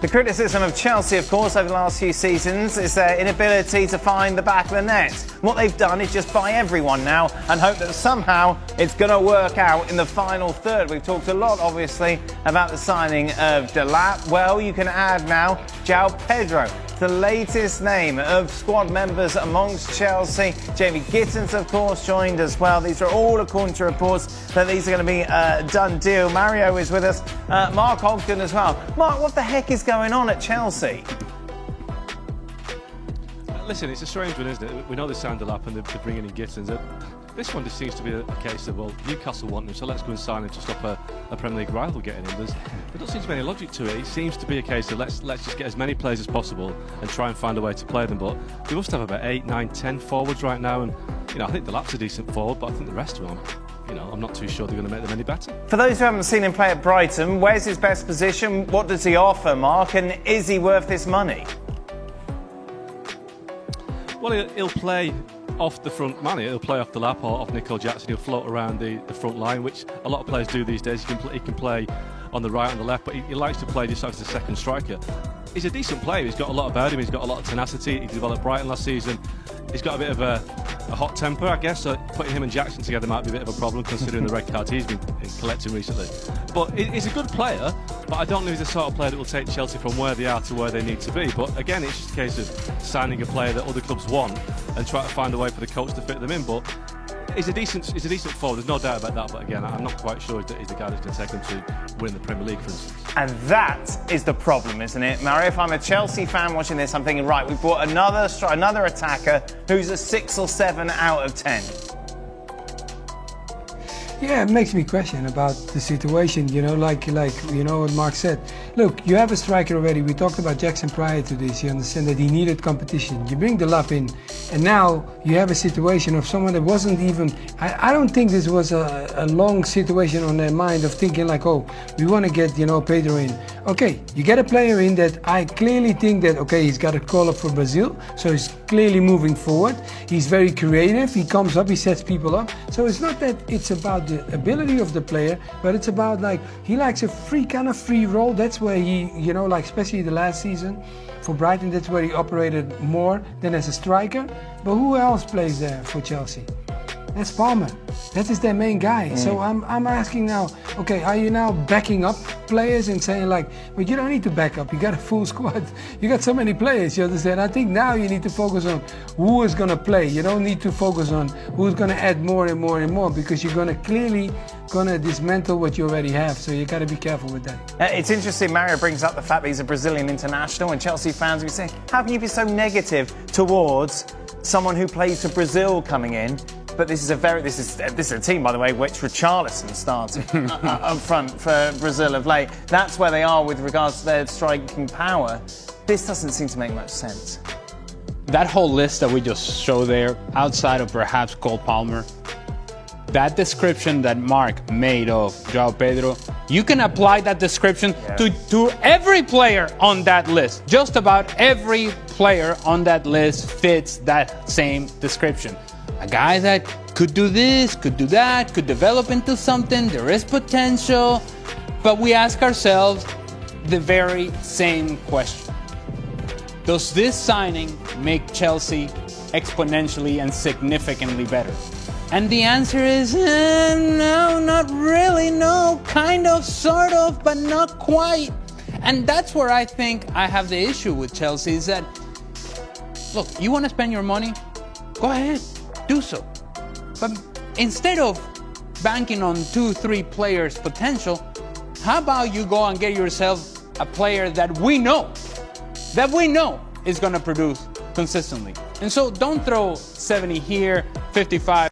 The criticism of Chelsea, of course, over the last few seasons is their inability to find the back of the net. What they've done is just buy everyone now and hope that somehow it's going to work out in the final third. We've talked a lot, obviously, about the signing of Delap. Well, you can add now João Pedro, the latest name of squad members amongst Chelsea. Jamie Gittins, of course, joined as well. These are all according to reports that these are going to be a done deal. Mario is with us, Mark Ogden as well. Mark, what the heck is going on at Chelsea? Listen, it's a strange one, isn't it? We know they signed Delap and they're bringing in Gittins. This one just seems to be a case of, well, Newcastle want him, so let's go and sign him to stop a Premier League rival getting in. There doesn't seem to be any logic to it. It seems to be a case of let's just get as many players as possible and try and find a way to play them. But they must have about 8, 9, 10 forwards right now, and I think Delap's a decent forward, but I think the rest of them, I'm not too sure they're going to make them any better. For those who haven't seen him play at Brighton, where's his best position? What does he offer, Mark? And is he worth this money? Well, he'll play off the front man. He'll play off Delap or off Nico Jackson. He'll float around the front line, which a lot of players do these days. He can play on the right and the left, but he likes to play just as the second striker. He's a decent player. He's got a lot about him. He's got a lot of tenacity. He developed Brighton last season. He's got a bit of a hot temper, I guess, so putting him and Jackson together might be a bit of a problem considering the red cards he's been collecting recently. But he's a good player, but I don't know if he's the sort of player that will take Chelsea from where they are to where they need to be. But again, it's just a case of signing a player that other clubs want and try to find a way for the coach to fit them in. But he's a decent forward, there's no doubt about that. But again, I'm not quite sure that he's the guy that's going to take them to win the Premier League, for instance. And that is the problem, isn't it, Mario? If I'm a Chelsea fan watching this, I'm thinking, right, we've brought another attacker who's a 6 or 7 out of 10. Yeah, it makes me question about the situation, like what Mark said. Look, you have a striker already. We talked about Jackson prior to this. You understand that he needed competition. You bring Delap in, and now you have a situation of someone that wasn't even... I don't think this was a long situation on their mind of thinking like, oh, we want to get, Pedro in. Okay, you get a player in that I clearly think that, okay, he's got a call up for Brazil, so he's clearly moving forward. He's very creative. He comes up, he sets people up. So it's not that it's about the ability of the player, but it's about like he likes a free role. That's where he, especially the last season for Brighton, that's where he operated more than as a striker. But who else plays there for Chelsea? That's Palmer. That is their main guy. So I'm asking now, okay, are you now backing up players and saying like, but you don't need to back up. You got a full squad. You got so many players, you understand? I think now you need to focus on who is going to play. You don't need to focus on who's going to add more and more and more, because you're going to clearly dismantle what you already have. So you got to be careful with that. It's interesting, Mario brings up the fact that he's a Brazilian international, and Chelsea fans will say, how can you be so negative towards someone who plays for Brazil coming in? But this is a team, by the way, which Richarlison started up front for Brazil of late. That's where they are with regards to their striking power. This doesn't seem to make much sense. That whole list that we just showed there, outside of perhaps Cole Palmer, that description that Mark made of João Pedro, you can apply that description to every player on that list. Just about every player on that list fits that same description. A guy that could do this, could do that, could develop into something, there is potential, but we ask ourselves the very same question. Does this signing make Chelsea exponentially and significantly better? And the answer is no, not really, no, kind of, sort of, but not quite. And that's where I think I have the issue with Chelsea is that, look, you want to spend your money? Go ahead. Do so. But instead of banking on 2-3 players' potential, how about you go and get yourself a player that we know is going to produce consistently? And so don't throw 70 here, 55